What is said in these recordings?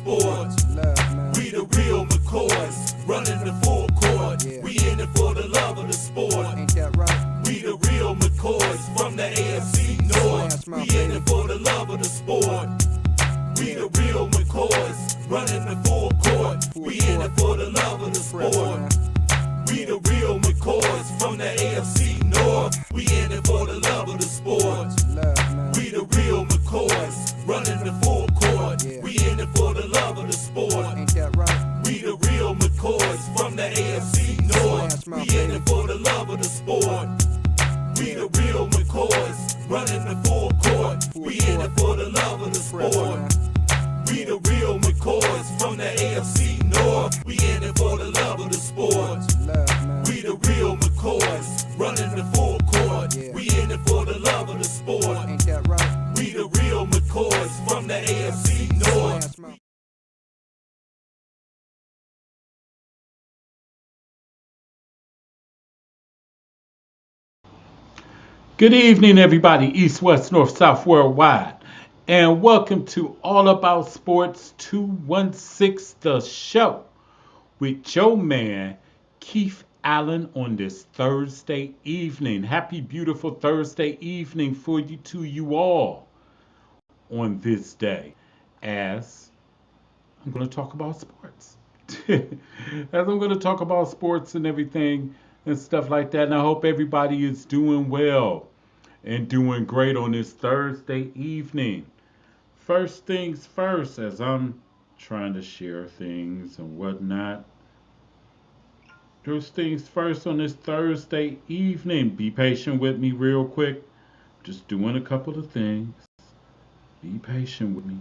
sports. We the real McCoys, running the full court. We in it for the love of the sport. Ain't that right? We the real McCoys from the AFC North. We in it for the love of the sport. We the real McCoys, running the full court. We in it for the love of the sport. We the real McCoys from the AFC North. We in it for the love of the sport. We the real McCoys, running the full court. We in it for the love of the sport. Ain't that right? We the real McCoys from the AFC North. We in it for the love of the sport. We the real McCoys, running the full court. We in it for the love of the sport. We the real McCoys from the AFC North. We in it for the love of the sport. We the real McCoys, running the full court. We in it for the love of the sport. Ain't that right? We the real McCoys from the AFC North. Good evening, everybody, East, West, North, South, worldwide, and welcome to All About Sports 216 The Show with your man, Keith Allen, on this Thursday evening. Happy, beautiful Thursday evening for you to you all on this day, as I'm going to talk about sports. As I'm going to talk about sports and everything and stuff like that. And I hope everybody is doing well and doing great on this Thursday evening. First things first, as I'm trying to share things and whatnot. First things first on this Thursday evening. Be patient with me real quick. Just doing a couple of things. Be patient with me.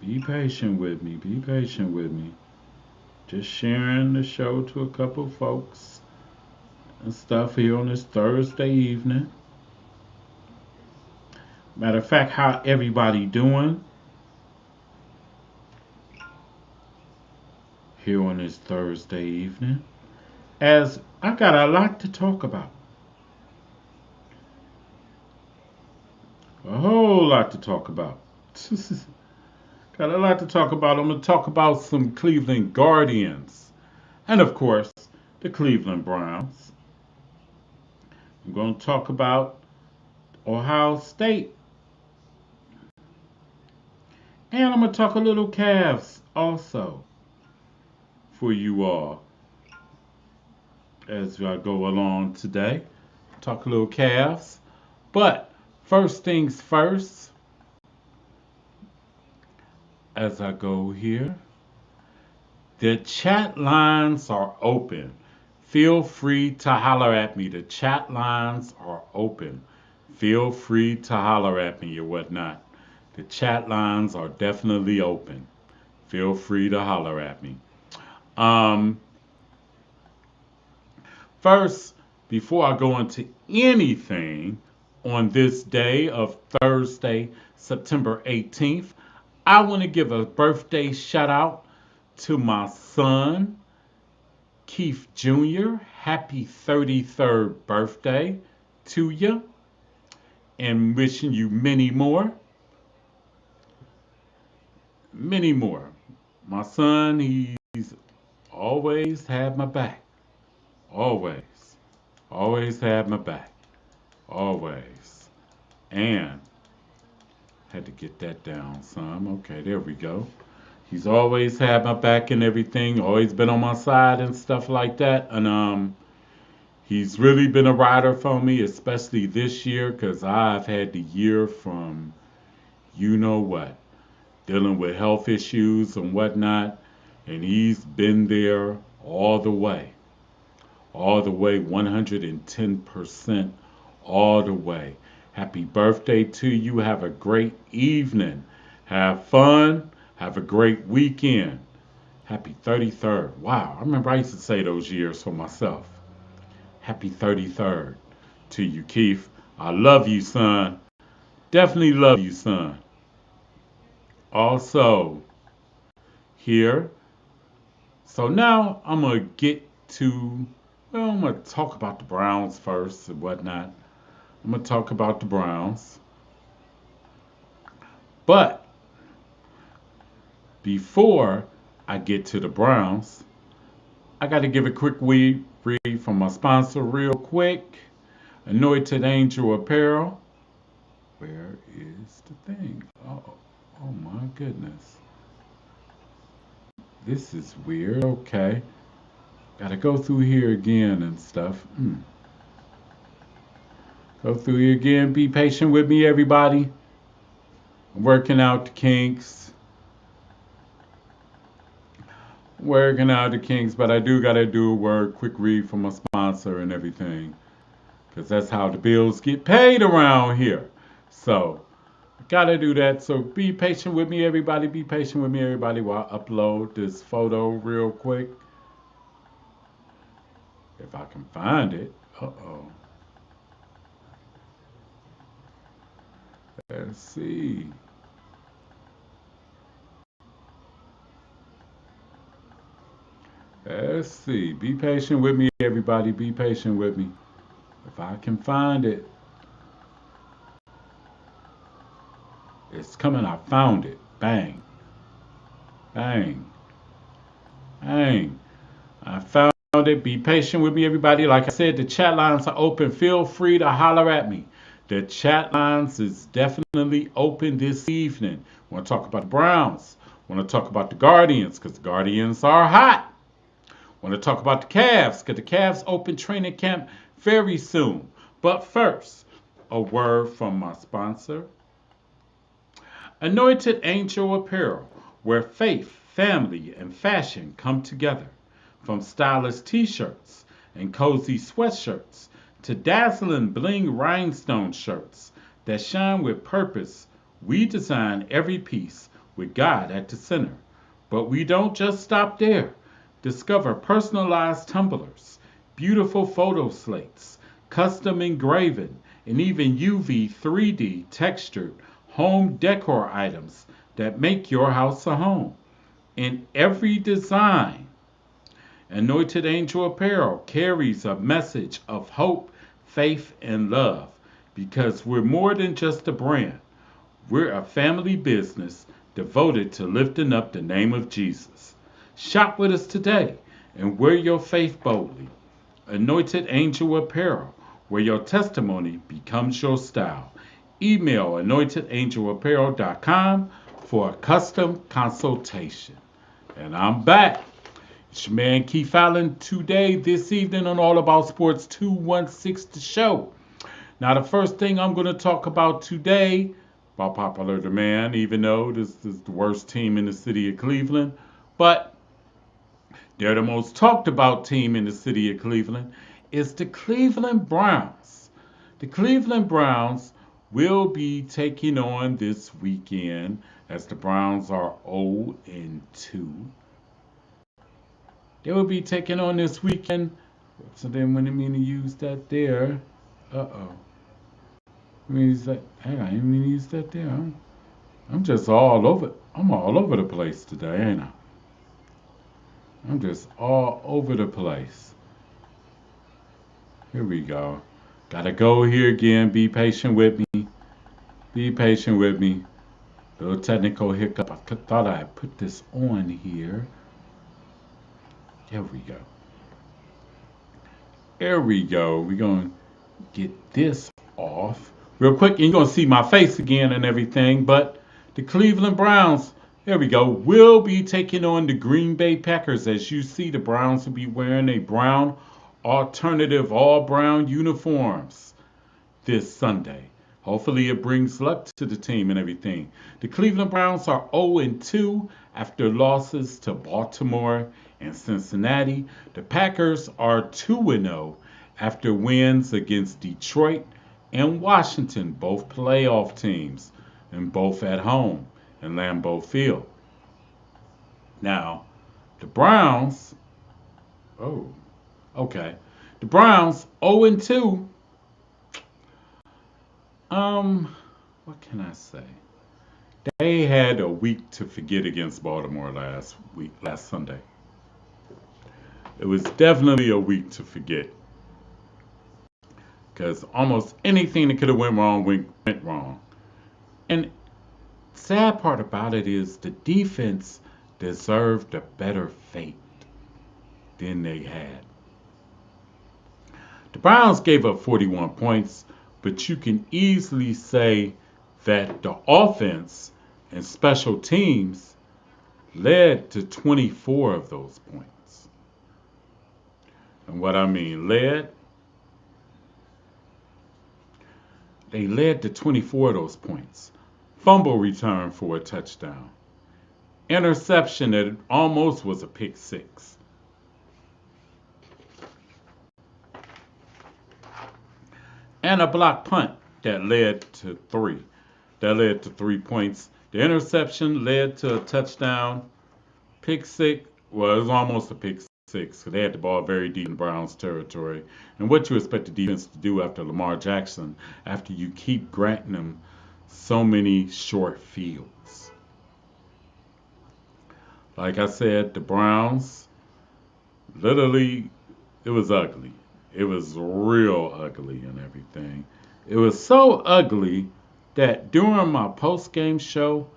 Be patient with me. Be patient with me. Just sharing the show to a couple folks and stuff here on this Thursday evening. Matter of fact, how everybody doing here on this Thursday evening? As I got a lot to talk about. A whole lot to talk about. Got a lot to talk about. I'm going to talk about some Cleveland Guardians. And of course, the Cleveland Browns. I'm going to talk about Ohio State. And I'm going to talk a little Cavs also for you all as I go along today. Talk a little Cavs. But first things first, as I go here, the chat lines are open. Feel free to holler at me. The chat lines are open. Feel free to holler at me or whatnot. The chat lines are definitely open. Feel free to holler at me. First, before I go into anything on this day of Thursday, September 18th, I want to give a birthday shout out to my son, Keith Jr. Happy 33rd birthday to you, and wishing you many more. Many more. My son, he's always had my back. Always. Always had my back. Always. And had to get that down some. Okay, there we go. He's always had my back and everything. Always been on my side and stuff like that. And he's really been a rider for me, especially this year, because I've had the year from you know what, dealing with health issues and whatnot. And he's been there all the way. All the way, 110% all the way. Happy birthday to you. Have a great evening. Have fun. Have a great weekend. Happy 33rd. Wow, I remember I used to say those years for myself. Happy 33rd to you, Keith. I love you, son. Definitely love you, son. Also, here. So now I'm going to get to, well, I'm going to talk about the Browns first and whatnot. I'm going to talk about the Browns. But before I get to the Browns, I got to give a quick read from my sponsor real quick. Anointed Angel Apparel. Where is the thing? Oh my goodness. This is weird. Okay. Gotta go through here again and stuff. Go through here again. Be patient with me, everybody. I'm working out the kinks. Working out the kinks, but I do gotta do a quick read from my sponsor and everything. Because that's how the bills get paid around here. So, I gotta do that. So, be patient with me, everybody. Be patient with me, everybody, while I upload this photo real quick. If I can find it. Uh-oh. Let's see. Let's see. Be patient with me, everybody. Be patient with me. If I can find it. It's coming. I found it. Bang. Bang. Bang. I found it. Be patient with me, everybody. Like I said, the chat lines are open. Feel free to holler at me. The chat lines is definitely open this evening. Want to talk about the Browns. Want to talk about the Guardians because the Guardians are hot. Want to talk about the Cavs because the Cavs open training camp very soon. But first, a word from my sponsor, Anointed Angel Apparel, where faith, family, and fashion come together. From stylish t-shirts and cozy sweatshirts to dazzling bling rhinestone shirts that shine with purpose, we design every piece with God at the center. But we don't just stop there. Discover personalized tumblers, beautiful photo slates, custom engraving, and even UV 3D textured home decor items that make your house a home. In every design, Anointed Angel Apparel carries a message of hope, faith, and love because we're more than just a brand. We're a family business devoted to lifting up the name of Jesus. Shop with us today and wear your faith boldly. Anointed Angel Apparel, where your testimony becomes your style. Email anointedangelapparel.com for a custom consultation. And I'm back. It's your man Keith Allen today, this evening on All About Sports 216 The Show. Now, the first thing I'm going to talk about today, by popular demand, even though this is the worst team in the city of Cleveland, but they're the most talked about team in the city of Cleveland, is the Cleveland Browns. The Cleveland Browns will be taking on this weekend as the Browns are 0-2. They will be taking on this weekend. So then when I mean to use that there, uh-oh. I mean, use that, hey, I didn't mean to use that there. I'm just all over. I'm all over the place today, ain't I? I'm just all over the place. Here we go. Gotta go here again. Be patient with me. Be patient with me. Little technical hiccup. I thought I had put this on here. There we go. There we go. We're going to get this off real quick. And you're going to see my face again and everything. But the Cleveland Browns, there we go, will be taking on the Green Bay Packers. As you see, the Browns will be wearing a brown alternative all-brown uniforms this Sunday. Hopefully it brings luck to the team and everything. The Cleveland Browns are 0-2 after losses to Baltimore and Cincinnati. The Packers are 2-0 after wins against Detroit and Washington, both playoff teams, and both at home in Lambeau Field. Now, the Browns, oh, okay. The Browns 0-2. What can I say? They had a week to forget against Baltimore last Sunday. It was definitely a week to forget. Because almost anything that could have went wrong went wrong. And sad part about it is the defense deserved a better fate than they had. The Browns gave up 41 points, but you can easily say that the offense and special teams led to 24 of those points. And what I mean they led to 24 of those points. Fumble return for a touchdown. Interception that almost was a pick six. And a block punt that led to three. That led to 3 points. The interception led to a touchdown. Pick six was almost a pick six. They had the ball very deep in the Browns' territory. And what you expect the defense to do after Lamar Jackson, after you keep granting them so many short fields. Like I said, the Browns, literally, it was ugly. It was real ugly and everything. It was so ugly that during my post-game show,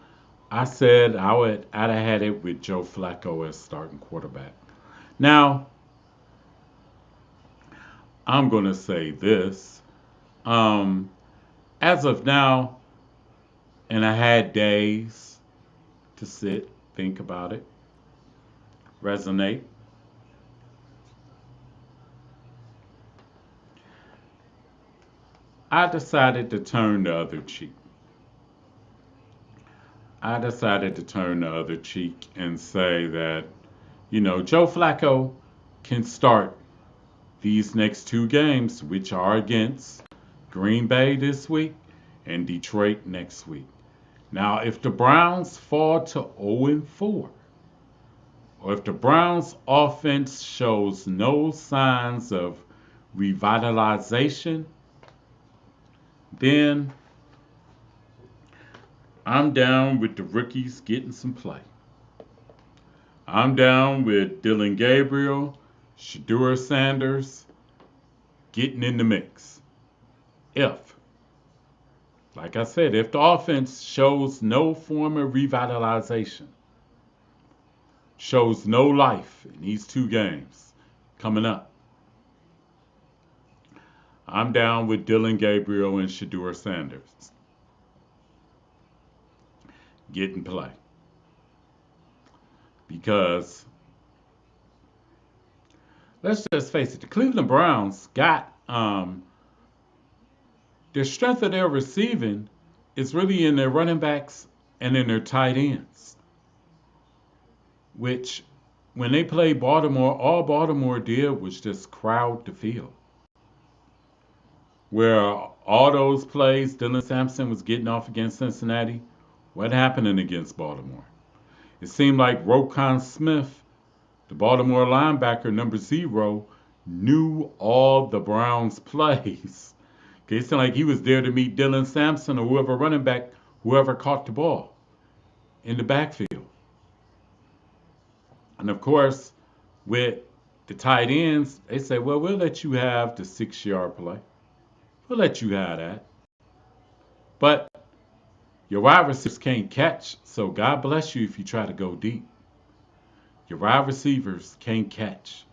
I said I'd have had it with Joe Flacco as starting quarterback. Now, I'm going to say this. As of now, and I had days to sit, think about it, resonate. I decided to turn the other cheek. I decided to turn the other cheek and say that, Joe Flacco can start these next two games, which are against Green Bay this week and Detroit next week. Now, if the Browns fall to 0-4, or if the Browns offense shows no signs of revitalization, then I'm down with the rookies getting some play. I'm down with Dylan Gabriel, Shedeur Sanders getting in the mix. Like I said, if the offense shows no form of revitalization, shows no life in these two games coming up, I'm down with Dylan Gabriel and Shedeur Sanders getting play. Because let's just face it, the Cleveland Browns got the strength of their receiving is really in their running backs and in their tight ends. Which, when they played Baltimore, all Baltimore did was just crowd the field. Where all those plays, Dylan Sampson was getting off against Cincinnati. What happened against Baltimore? It seemed like Roquan Smith, the Baltimore linebacker, number 0, knew all the Browns' plays. It seemed like he was there to meet Dylan Sampson or whoever running back, whoever caught the ball in the backfield. And of course, with the tight ends, they say, well, we'll let you have the 6-yard play. We'll let you have that. But your wide receivers can't catch, so God bless you if you try to go deep. Your wide receivers can't catch.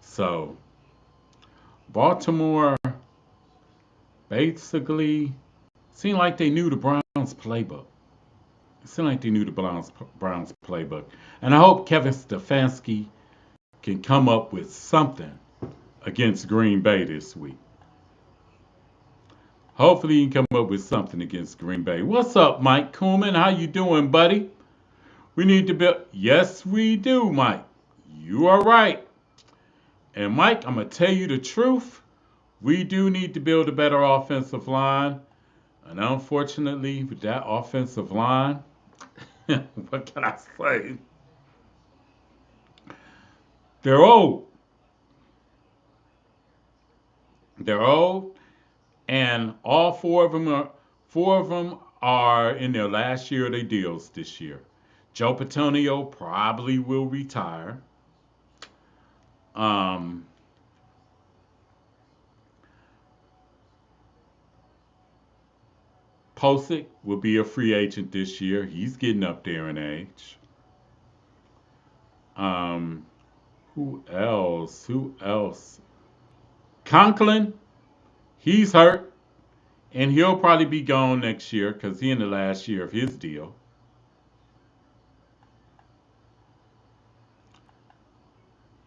So Baltimore basically seemed like they knew the Browns playbook. It seemed like they knew the Browns playbook. And I hope Kevin Stefanski can come up with something against Green Bay this week. Hopefully he can come up with something against Green Bay. What's up, Mike Coleman? How you doing, buddy? We need to build. Yes, we do, Mike. You are right. And Mike, I'm going to tell you the truth. We do need to build a better offensive line. And unfortunately, with that offensive line, what can I say? They're old. They're old. And all four of them are in their last year of their deals this year. Joe Patonio probably will retire. Um, Posick will be a free agent this year. He's getting up there in age. Um, who else? Who else? Conklin, he's hurt, and he'll probably be gone next year because he in the last year of his deal.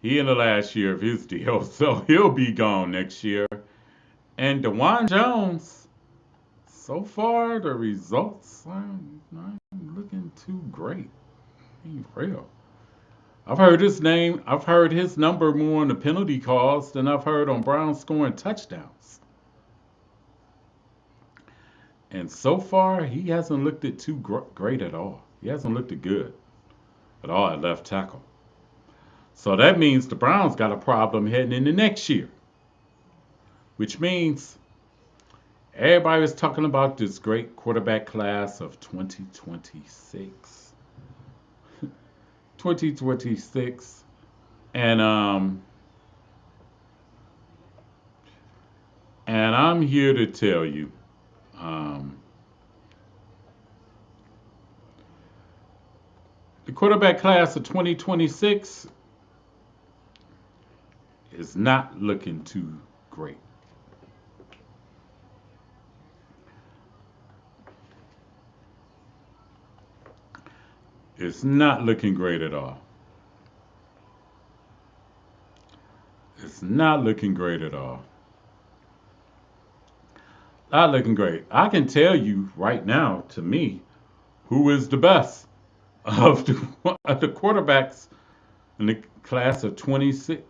He in the last year of his deal, so he'll be gone next year. And DeJuan Jones, so far the results aren't not looking too great. Be real. I've heard his name. I've heard his number more on the penalty calls than I've heard on Brown scoring touchdowns. And so far, he hasn't looked it too great at all. He hasn't looked it good at all at left tackle. So that means the Browns got a problem heading into next year, which means everybody was talking about this great quarterback class of 2026. 2026. And I'm here to tell you, um, the quarterback class of 2026 is not looking too great. It's not looking great at all. It's not looking great at all. Not looking great. I can tell you right now, to me, who is the best of of the quarterbacks in the class of 26.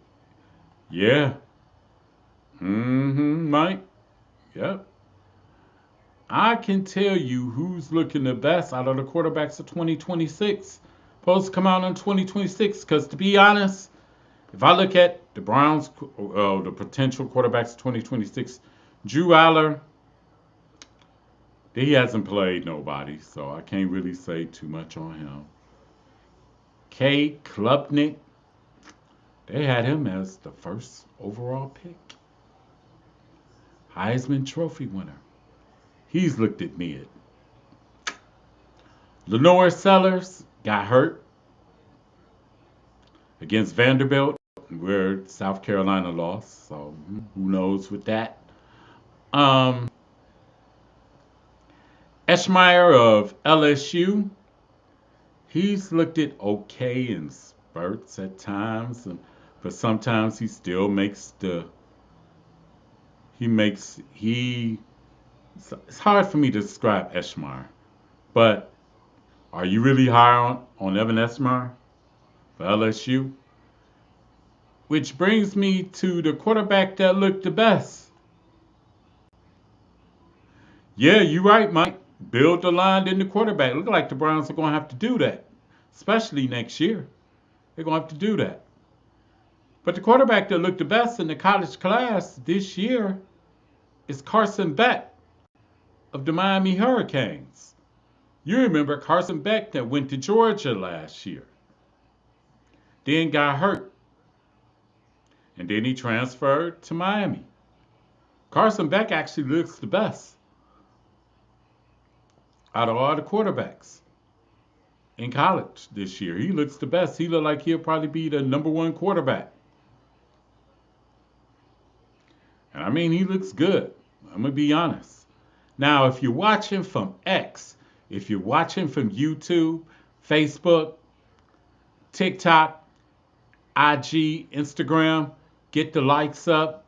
Yeah. Mm-hmm, Mike. Yep. I can tell you who's looking the best out of the quarterbacks of 2026. Supposed to come out in 2026. Because to be honest, if I look at the Browns, the potential quarterbacks of 2026, Drew Aller, he hasn't played nobody, so I can't really say too much on him. K. Klubnik, they had him as the first overall pick. Heisman Trophy winner. He's looked at mid. Lenore Sellers got hurt against Vanderbilt, where South Carolina lost. So who knows with that. Um, Eschmeyer of LSU, he's looked at okay in spurts at times, but sometimes he still makes the he makes he. It's hard for me to describe Eschmeyer, but are you really high on Evan Eschmeyer for LSU? Which brings me to the quarterback that looked the best. Yeah, you're right, Mike. Build the line in the quarterback. Look like the Browns are going to have to do that, especially next year. They're going to have to do that. But the quarterback that looked the best in the college class this year is Carson Beck of the Miami Hurricanes. You remember Carson Beck that went to Georgia last year, then got hurt, and then he transferred to Miami. Carson Beck actually looks the best out of all the quarterbacks in college this year. He looks the best. He looked like he'll probably be the number one quarterback. And I mean, he looks good. I'm going to be honest. Now, if you're watching from X, if you're watching from YouTube, Facebook, TikTok, IG, Instagram, get the likes up,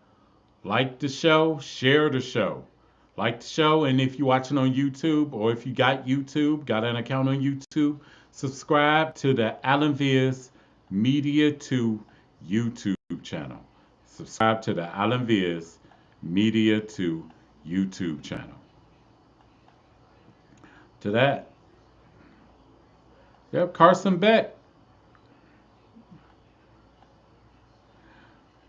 like the show, share the show. Like the show, and if you're watching on YouTube, or if you got YouTube, got an account on YouTube, subscribe to the Alan Viz Media 2 YouTube channel. Subscribe to the Alan Viz Media 2 YouTube channel. To that. Yep, Carson Beck.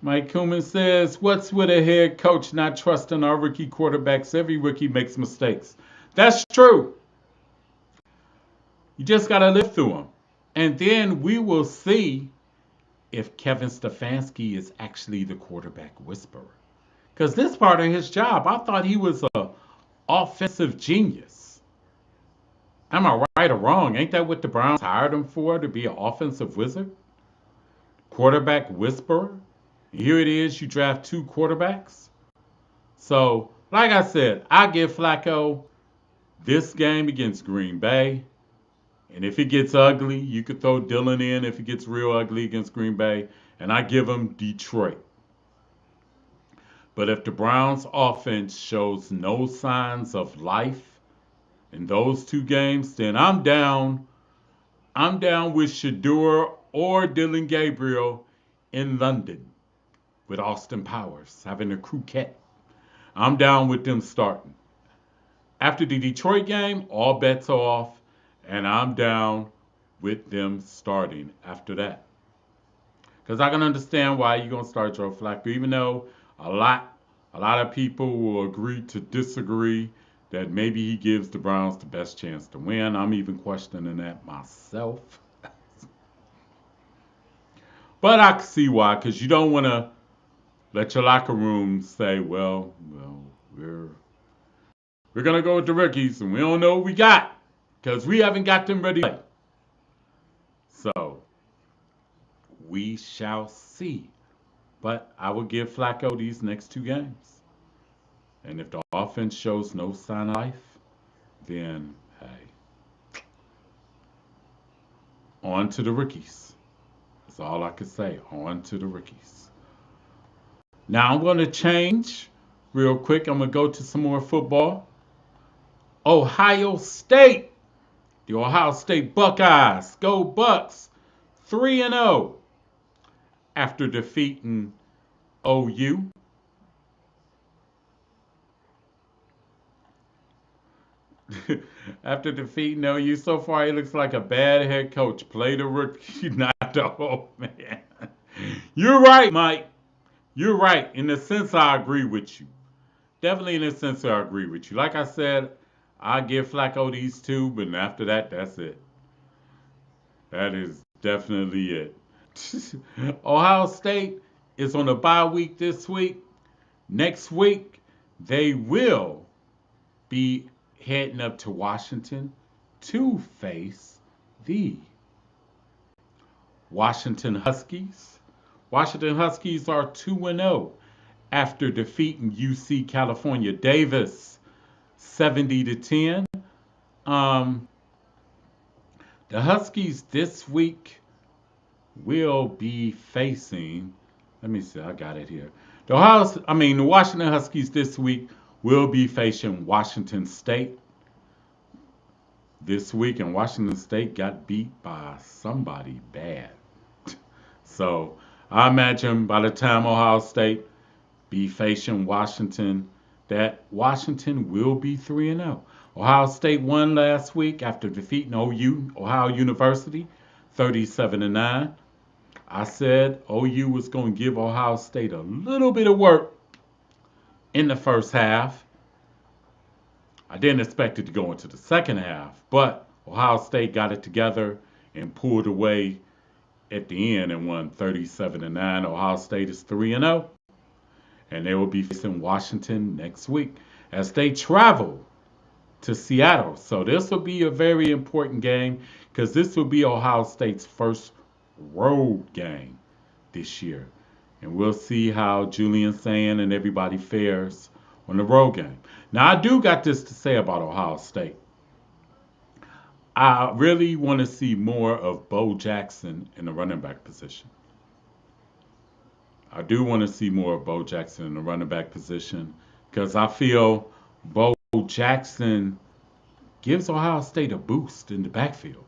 Mike Kuhlman says, what's with a head coach not trusting our rookie quarterbacks? Every rookie makes mistakes. That's true. You just got to live through them. And then we will see if Kevin Stefanski is actually the quarterback whisperer. Because this part of his job, I thought he was an offensive genius. Am I right or wrong? Ain't that what the Browns hired him for, to be an offensive wizard? quarterback whisperer. And here it is, you draft two quarterbacks. So, like I said, I give Flacco this game against Green Bay. And if it gets ugly, you could throw Dylan in if it gets real ugly against Green Bay. And I give him Detroit. But if the Browns offense shows no signs of life in those two games, then I'm down. I'm down with Shador or Dylan Gabriel in London with Austin Powers having a croquette. I'm down with them starting. After the Detroit game, all bets are off, and I'm down with them starting after that. Because I can understand why you're gonna start Joe Flacco, even though a lot a lot of people will agree to disagree that maybe he gives the Browns the best chance to win. I'm even questioning that myself. But I can see why, because you don't want to let your locker room say, well, we're gonna go with the rookies, and we don't know what we got, because we haven't got them ready. So we shall see. But I will give Flacco these next two games. And if the offense shows no sign of life, then hey, on to the rookies. That's all I can say. On to the rookies. Now I'm going to change real quick. I'm going to go to some more football. Ohio State. The Ohio State Buckeyes. Go Bucks. 3-0 after defeating OU. After defeating OU, so far he looks like a bad head coach. Play the rookie, not the old man. You're right, Mike. You're right. In a sense, I agree with you. Definitely in a sense, I agree with you. Like I said, I give Flacco these two, but after that, that's it. That is definitely it. Ohio State is on a bye week this week. Next week, they will be heading up to Washington to face the Washington Huskies. Washington Huskies are 2-0 after defeating UC California Davis 70-10. Um, the Huskies this week will be facing. Let me see. I got it here. The Washington Huskies this week will be facing Washington State this week, and Washington State got beat by somebody bad. So I imagine by the time Ohio State be facing Washington, that Washington will be 3-0. Ohio State won last week after defeating Ohio University, 37-9. I said OU was going to give Ohio State a little bit of work in the first half. I didn't expect it to go into the second half, but Ohio State got it together and pulled away at the end and won 37-9. Ohio State is 3-0, and they will be facing Washington next week as they travel to Seattle. So this will be a very important game because this will be Ohio State's first road game this year. And we'll see how Julian Sand and everybody fares on the road game. Now, I do got this to say about Ohio State. I really want to see more of Bo Jackson in the running back position. I do want to see more of Bo Jackson in the running back position because I feel Bo Jackson gives Ohio State a boost in the backfield.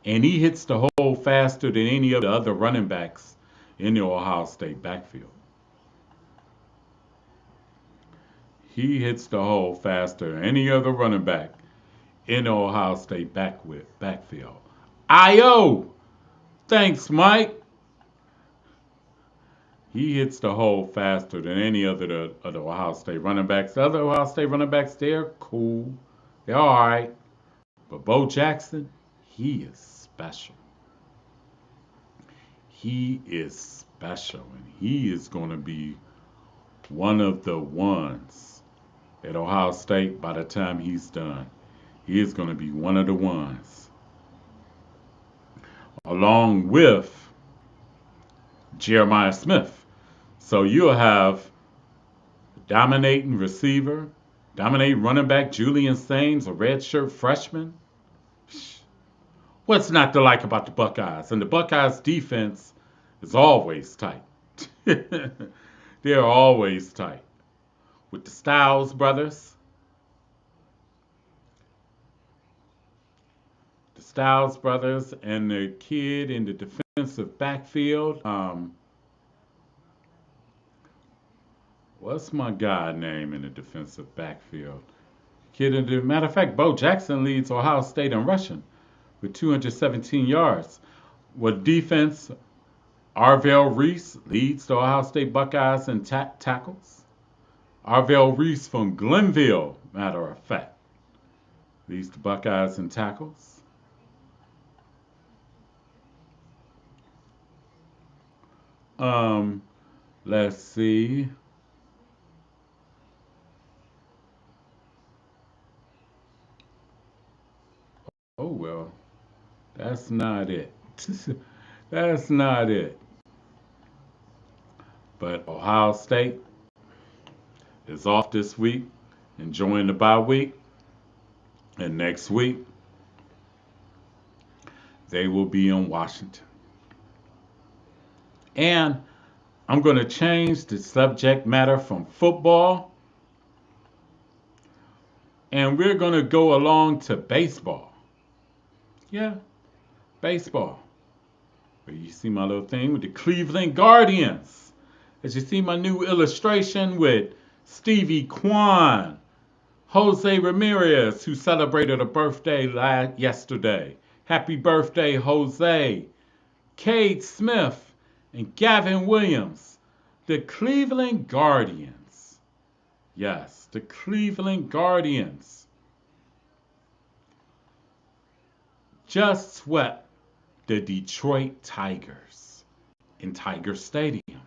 And he hits the hole faster than any of the other running backs in the Ohio State backfield. He hits the hole faster than any other running back in the Ohio State backfield. I.O. Thanks, Mike. He hits the hole faster than any other of the Ohio State running backs. The other Ohio State running backs, they're cool. They're all right. But Bo Jackson, he is special. He is special. And he is going to be one of the ones at Ohio State by the time he's done. He is going to be one of the ones. Along with Jeremiah Smith. So you'll have dominating receiver, dominating running back Julian Sains, a redshirt freshman. What's not to like about the Buckeyes? And the Buckeyes defense is always tight. They're always tight. With the Styles brothers, and the kid in the defensive backfield. What's my guy name in the defensive backfield? Matter of fact, Bo Jackson leads Ohio State in rushing with 217 yards. With defense, Arvell Reese leads the Ohio State Buckeyes in tackles. Arvell Reese from Glenville, matter of fact, leads the Buckeyes in tackles. Let's see. Oh well, that's not it. That's not it. But Ohio State is off this week, enjoying the bye week, and next week they will be in Washington. And I'm going to change the subject matter from football, and we're going to go along to baseball. Yeah, baseball. Where you see my little thing with the Cleveland Guardians. As you see my new illustration with Stevie Kwan, Jose Ramirez, who celebrated a birthday yesterday. Happy birthday, Jose. Cade Smith and Gavin Williams. The Cleveland Guardians. Yes, the Cleveland Guardians just swept the Detroit Tigers in Tiger Stadium.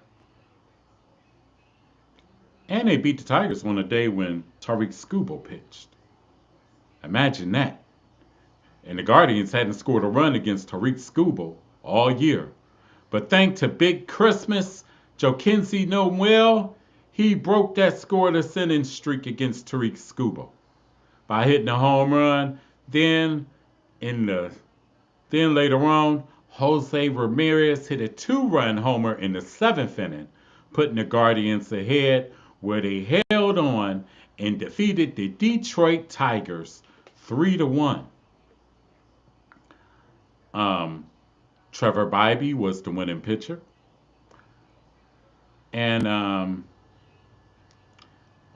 And they beat the Tigers on a day when Tariq Skubal pitched. Imagine that. And the Guardians hadn't scored a run against Tariq Skubal all year. But thanks to Big Christmas, Joaquin Noel, he broke that scoreless inning streak against Tariq Skubal by hitting a home run. Then later on, Jose Ramirez hit a 2-run homer in the 7th inning, putting the Guardians ahead, where they held on and defeated the Detroit Tigers 3-1. Trevor Bybee was the winning pitcher. And oh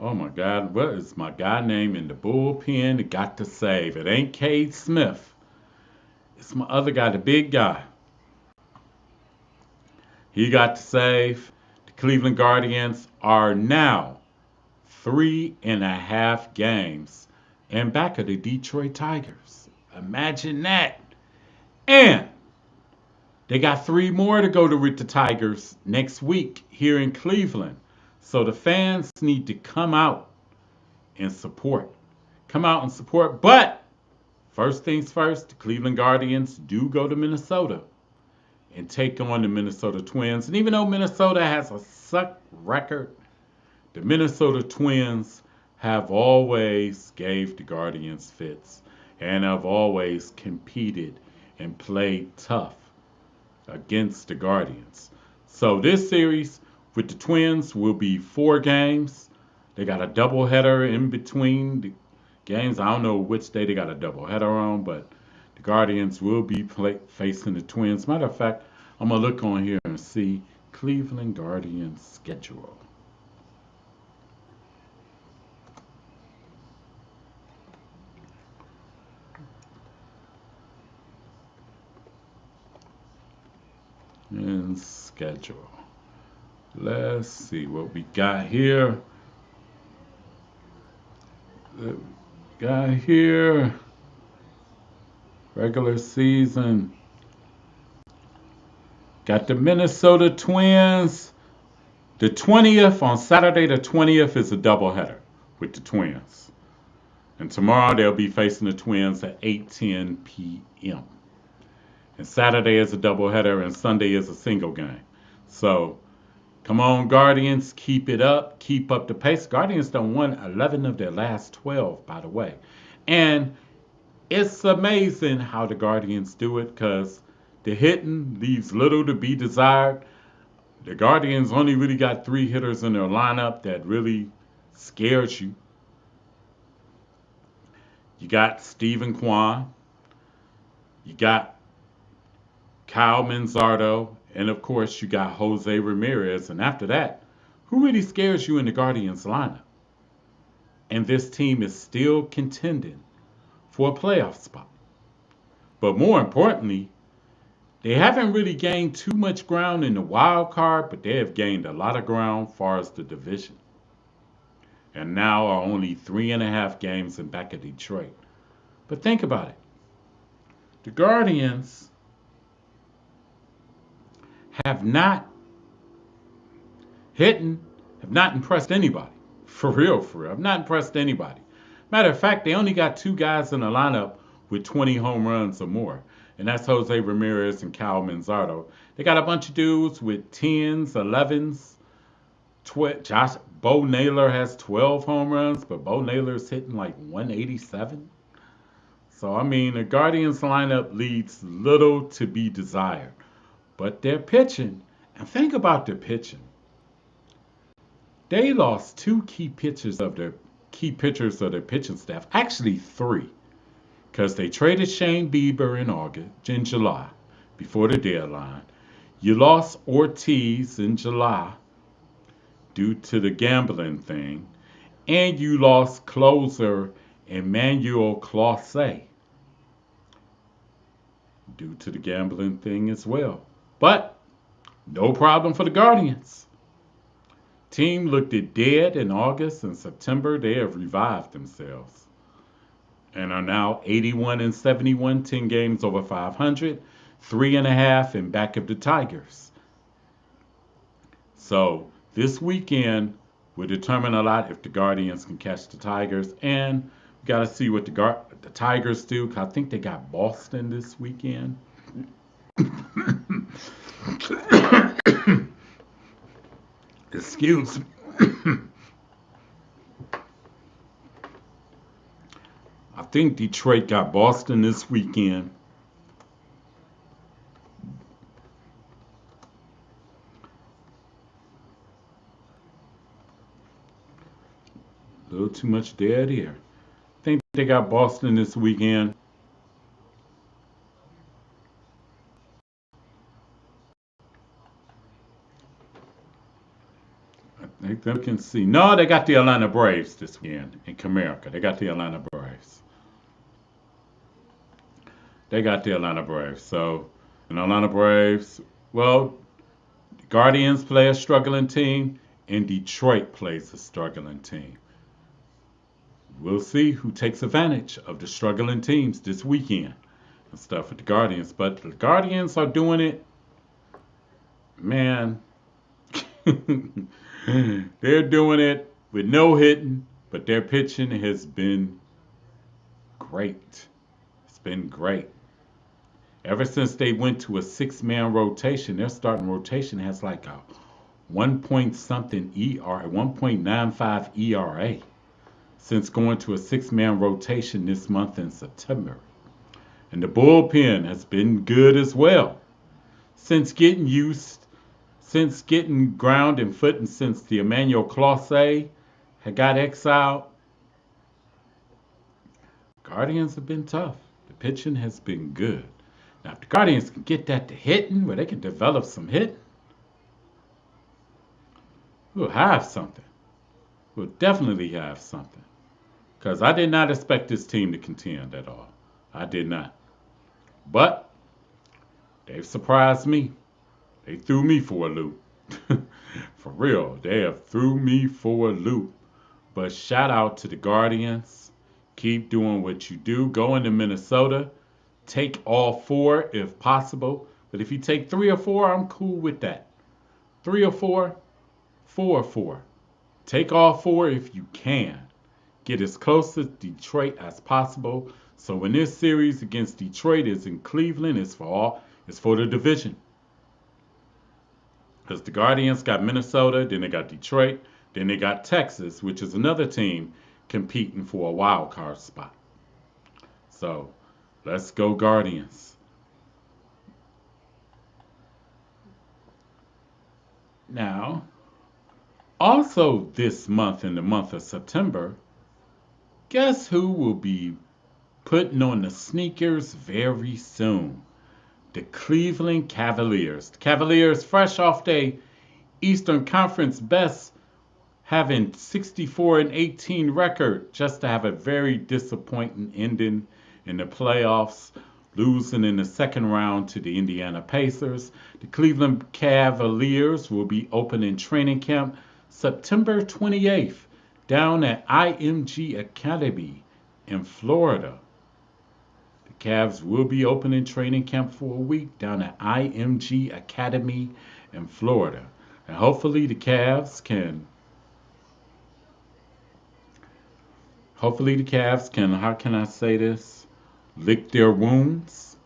my God, what is my guy name in the bullpen that got to save? It ain't Cade Smith. It's my other guy, the big guy. He got to save. The Cleveland Guardians are now 3.5 games and back of the Detroit Tigers. Imagine that. And they got 3 more to go to with the Tigers next week here in Cleveland. So the fans need to come out and support. Come out and support. But first things first, the Cleveland Guardians do go to Minnesota and take on the Minnesota Twins. And even though Minnesota has a suck record, the Minnesota Twins have always gave the Guardians fits and have always competed and played tough against the Guardians. So this series with the Twins will be 4 games. They got a doubleheader in between the games. I don't know which day they got a doubleheader on, but the Guardians will be facing the Twins. Matter of fact, I'm going to look on here and see Cleveland Guardians schedule. And schedule. Let's see what we got here. Regular season. Got the Minnesota Twins. The 20th, on Saturday the 20th, is a doubleheader with the Twins. And tomorrow they'll be facing the Twins at 8:10 p.m. And Saturday is a doubleheader and Sunday is a single game. So come on, Guardians, keep it up, keep up the pace. Guardians done won 11 of their last 12, by the way. And it's amazing how the Guardians do it because the hitting leaves little to be desired. The Guardians only really got three hitters in their lineup that really scares you. You got Stephen Kwan, you got Kyle Manzardo, and of course you got Jose Ramirez. And after that, who really scares you in the Guardians lineup? And this team is still contending for a playoff spot. But more importantly, they haven't really gained too much ground in the wild card, but they have gained a lot of ground as far as the division. And now are only 3.5 games in back of Detroit. But think about it. The Guardians have not hitting, have not impressed anybody. For real, have not impressed anybody. Matter of fact, they only got two guys in the lineup with 20 home runs or more. And that's Jose Ramirez and Kyle Manzardo. They got a bunch of dudes with 10s, 11s. Bo Naylor has 12 home runs, but Bo Naylor's hitting like 187. So, I mean, the Guardians lineup leaves little to be desired. But they're pitching. And think about the pitching. They lost two key pitchers of their pitching staff. Actually, three. Because they traded Shane Bieber in July, before the deadline. You lost Ortiz in July due to the gambling thing. And you lost closer Emmanuel Clase due to the gambling thing as well. But no problem for the Guardians. Team looked at dead in August and September. They have revived themselves and are now 81-71, 10 games over 500, 3.5 in back of the Tigers. So this weekend will determine a lot if the Guardians can catch the Tigers, and we got to see what the Tigers do. 'Cause I think they got Boston this weekend. Excuse me. I think Detroit got Boston this weekend. A little too much dead air. I think they got Boston this weekend. I think they can see. No, they got the Atlanta Braves this weekend in Comerica. They got the Atlanta Braves. They got the Atlanta Braves. So, and Atlanta Braves, well, Guardians play a struggling team, and Detroit plays a struggling team. We'll see who takes advantage of the struggling teams this weekend and stuff with the Guardians. But the Guardians are doing it, man. They're doing it with no hitting, but their pitching has been great. It's been great. Ever since they went to a 6-man rotation, their starting rotation has like a 1 point something ERA, 1.95 ERA since going to a 6-man rotation this month in September. And the bullpen has been good as well. Since getting ground and foot, and since the Emmanuel Clase had got exiled, Guardians have been tough. The pitching has been good. Now, if the Guardians can get that to hitting, where they can develop some hitting, we'll have something. We'll definitely have something. Because I did not expect this team to contend at all. I did not. But they've surprised me. They threw me for a loop. For real, they have threw me for a loop. But shout out to the Guardians. Keep doing what you do. Go into Minnesota. Take all 4 if possible. But if you take 3 or 4, I'm cool with that. 3 or 4, 4 or 4. Take all 4 if you can. Get as close to Detroit as possible. So when this series against Detroit is in Cleveland, it's for the division. Because the Guardians got Minnesota, then they got Detroit, then they got Texas, which is another team competing for a wild card spot. So let's go Guardians. Now, also this month, in the month of September, guess who will be putting on the sneakers very soon? The Cleveland Cavaliers. The Cavaliers, fresh off their Eastern Conference best, having 64-18 record, just to have a very disappointing ending in the playoffs, losing in the second round to the Indiana Pacers. The Cleveland Cavaliers will be opening training camp September 28th down at IMG Academy in Florida. The Cavs will be opening training camp for a week down at IMG Academy in Florida. And hopefully the Cavs can how can I say this? Lick their wounds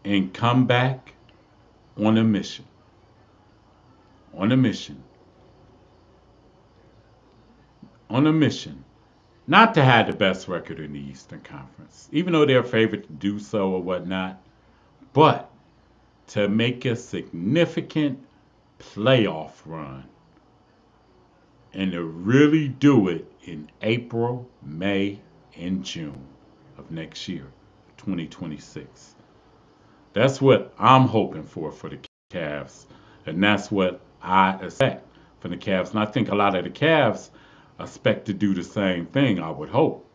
and come back on a mission. On a mission. On a mission. Not to have the best record in the Eastern Conference, even though they're favored to do so or whatnot, but to make a significant playoff run and to really do it in April, May, and June of next year, 2026. That's what I'm hoping for the Cavs, and that's what I expect from the Cavs. And I think a lot of the Cavs expect to do the same thing, I would hope.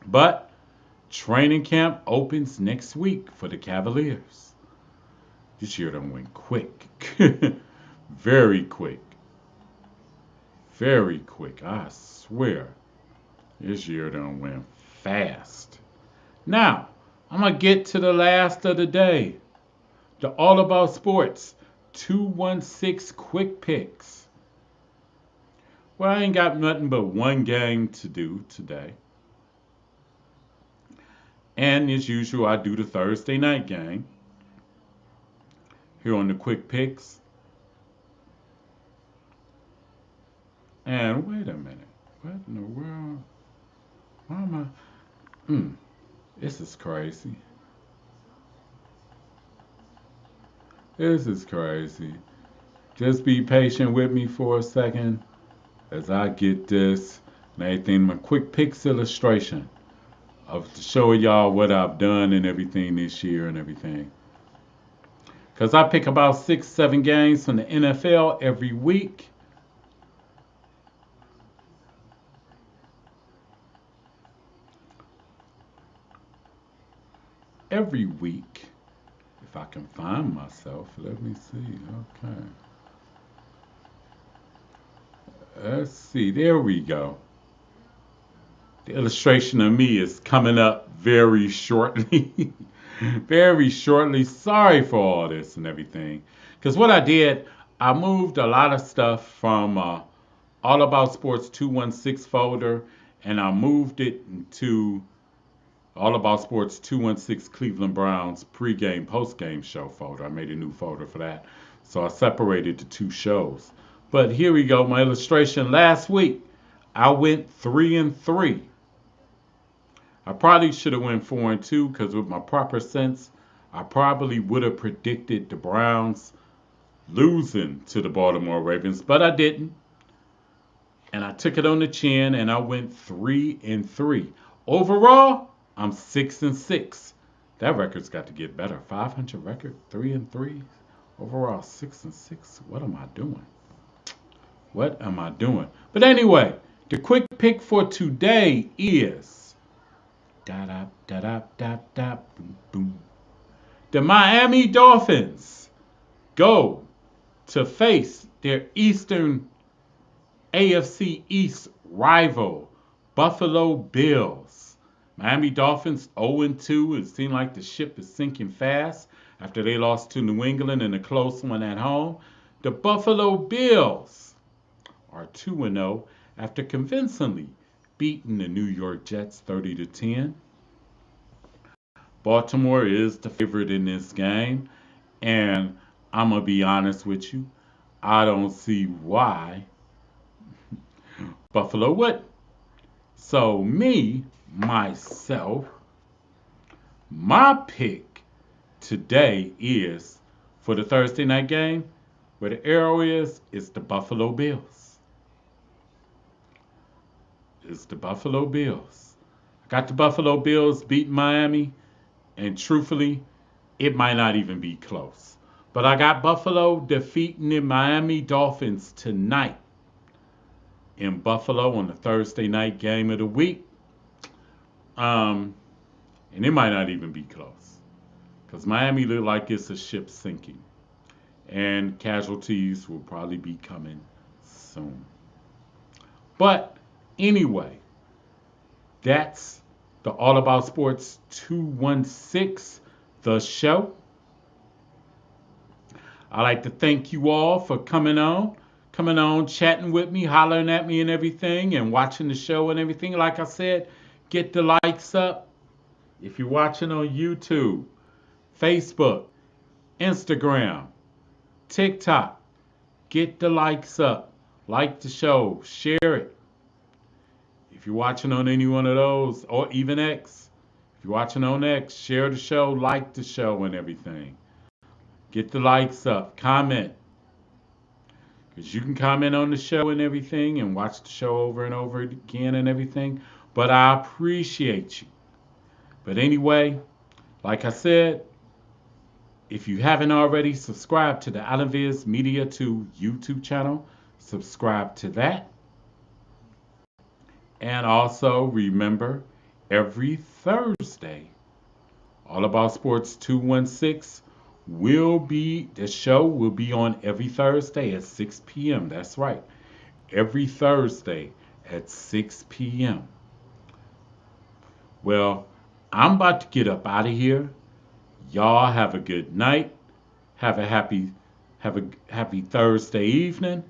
But training camp opens next week for the Cavaliers. This year done went quick. Very quick. Very quick. I swear. This year done went fast. Now, I'm going to get to the last of the day. The All About Sports 216 Quick Picks. Well, I ain't got nothing but one game to do today. And as usual, I do the Thursday night game here on the Quick Picks. And wait a minute. What in the world? Why am I? This is crazy. This is crazy. Just be patient with me for a second as I get this and everything. My Quick Picks illustration of showing y'all what I've done and everything this year and everything. Because I pick about 6-7 games from the NFL every week. Every week. If I can find myself, let me see. Okay. Let's see. There we go. The illustration of me is coming up very shortly. Very shortly. Sorry for all this and everything. Because what I did, I moved a lot of stuff from All About Sports 216 folder, and I moved it into All About Sports 216 Cleveland Browns pregame, postgame show folder. I made a new folder for that. So I separated the two shows. But here we go, my illustration. Last week, I went 3-3. I probably should have went 4-2 because with my proper sense, I probably would have predicted the Browns losing to the Baltimore Ravens, but I didn't. And I took it on the chin and I went 3-3. Overall, I'm 6-6. That record's got to get better. 500 record, 3-3. Overall, 6-6. What am I doing? What am I doing? But anyway, the quick pick for today is da da da da da da boom boom. The Miami Dolphins go to face their Eastern AFC East rival, Buffalo Bills. Miami Dolphins 0-2. It seemed like the ship is sinking fast after they lost to New England in a close one at home. The Buffalo Bills are 2-0 after convincingly beating the New York Jets 30-10. Baltimore is the favorite in this game, and I'm going to be honest with you. I don't see why Buffalo would. So, myself, my pick today is for the Thursday night game, where the arrow is the Buffalo Bills. It's the Buffalo Bills. I got the Buffalo Bills beating Miami, and truthfully, it might not even be close. But I got Buffalo defeating the Miami Dolphins tonight in Buffalo on the Thursday night game of the week. And it might not even be close because Miami look like it's a ship sinking, and casualties will probably be coming soon. But anyway, that's the All About Sports 216 The Show. I'd like to thank you all for coming on, chatting with me, hollering at me and everything, and watching the show and everything. Like I said, get the likes up. If you're watching on YouTube, Facebook, Instagram, TikTok, get the likes up. Like the show, share it. If you're watching on any one of those, or even X, if you're watching on X, share the show, like the show and everything. Get the likes up, comment. Because you can comment on the show and everything and watch the show over and over again and everything. But I appreciate you. But anyway, like I said, if you haven't already, subscribe to the Alanviz Media 2 YouTube channel. Subscribe to that. And also remember, every Thursday, All About Sports 216 the show will be on every Thursday at 6 p.m. That's right. Every Thursday at 6 p.m. Well, I'm about to get up out of here. Y'all have a good night. Have a happy Thursday evening.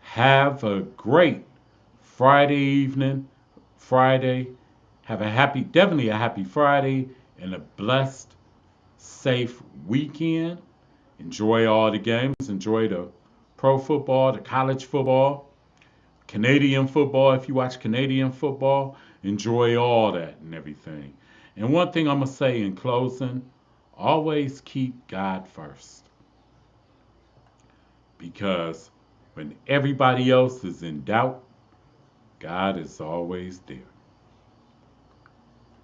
Have a great Friday evening. Definitely a happy Friday and a blessed, safe weekend. Enjoy all the games. Enjoy the pro football, the college football, Canadian football. If you watch Canadian football, enjoy all that and everything. And one thing I'm going to say in closing, always keep God first. Because when everybody else is in doubt, God is always there.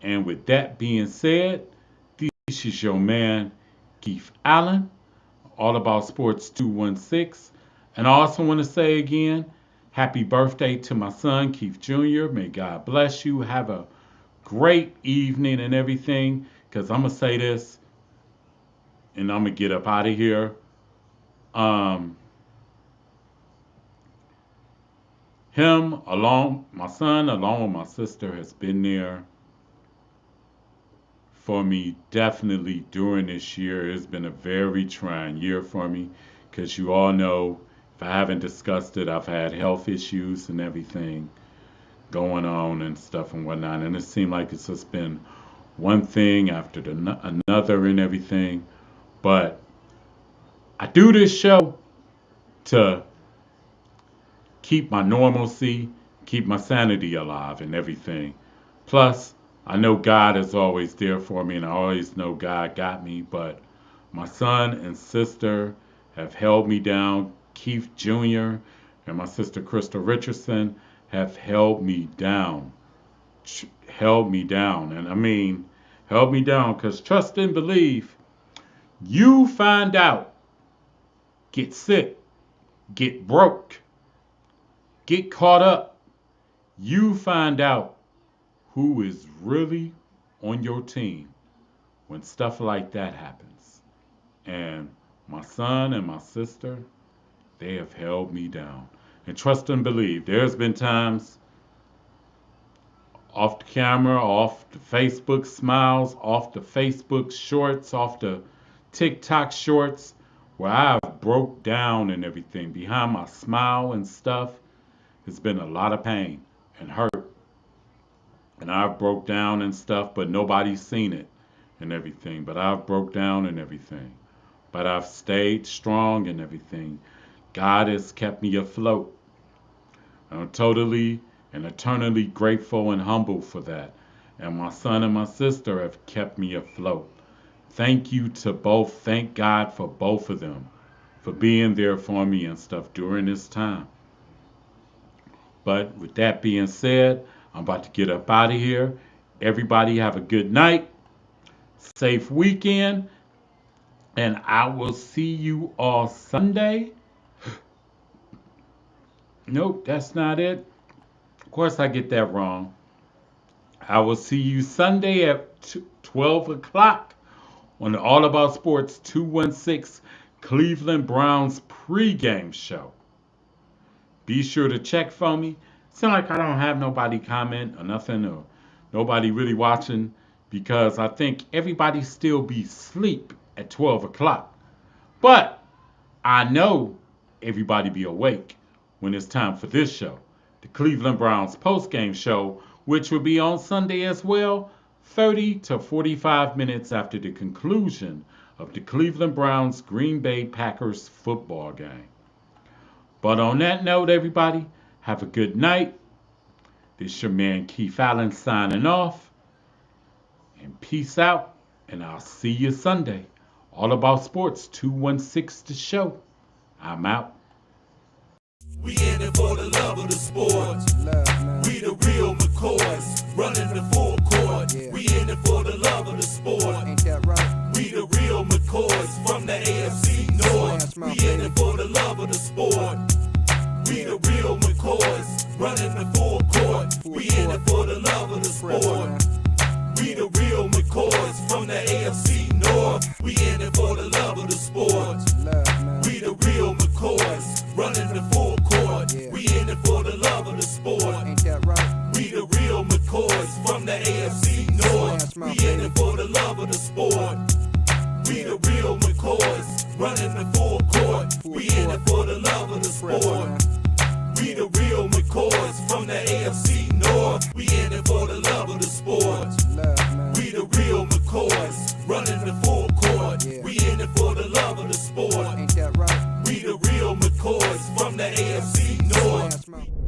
And with that being said, this is your man, Keith Allen, All About Sports 216. And I also want to say again, happy birthday to my son, Keith Jr. May God bless you. Have a great evening and everything. Because I'm going to say this, and I'm going to get up out of here. My son, along with my sister, has been there for me definitely during this year. It's been a very trying year for me because you all know, if I haven't discussed it, I've had health issues and everything going on and stuff and whatnot. And it seemed like it's just been one thing after another and everything. But I do this show to keep my normalcy, keep my sanity alive and everything. Plus, I know God is always there for me, and I always know God got me, but my son and sister have held me down. Keith Jr. and my sister Crystal Richardson have held me down. And I mean, held me down because trust and believe, you find out, get sick, get broke, get caught up, you find out who is really on your team when stuff like that happens. And my son and my sister, they have held me down. And trust and believe, there's been times off the camera, off the Facebook smiles, off the Facebook shorts, off the TikTok shorts, where I've broke down and everything. Behind my smile and stuff, it's been a lot of pain and hurt. And I've broke down and stuff, but nobody's seen it and everything. But I've broke down and everything. but I've stayed strong and everything. God has kept me afloat. I'm totally and eternally grateful and humble for that. And my son and my sister have kept me afloat. Thank you to both. Thank God for both of them for being there for me and stuff during this time. But with that being said, I'm about to get up out of here. Everybody have a good night, safe weekend, and I will see you all Sunday. Nope, that's not it. Of course, I get that wrong. I will see you Sunday at 12 o'clock on the All About Sports 216 Cleveland Browns pregame show. Be sure to check for me. Sound like I don't have nobody comment or nothing, or nobody really watching, because I think everybody still be asleep at 12 o'clock. But I know everybody be awake when it's time for this show, the Cleveland Browns postgame show, which will be on Sunday as well, 30 to 45 minutes after the conclusion of the Cleveland Browns Green Bay Packers football game. But on that note, everybody, have a good night. This your man Keith Allen signing off. And peace out. And I'll see you Sunday. All About Sports 216 The Show. I'm out. We in it for the love of the sport. Love, man. We the real McCoys, running the full court. Yeah. We in it for the love of the sport. Ain't that right? We the real McCoys from the AFC North. Smash mouth, We in baby. it for the love of the sport. We the real McCoys, running the full court. We in it for the love of the Press, sport. man. We the real McCoys from the AFC North. We in it for the love of the sport. Love, man. We the real McCoys, running the full court. Yeah. We in it for the love of the sport. Ain't that right? We the real McCoys from the AFC North. Smash mouth, We in baby. it for the love of the sport. We the real McCoys, running the full court. We in it for the love of the Press, sport. man. We the real McCoys from the AFC North. We in it for the love of the sport. Love, man. We the real McCoys, running the full court. Yeah. We in it for the love of the sport. Ain't that right? We the real McCoys from the AFC North. Smash mouth.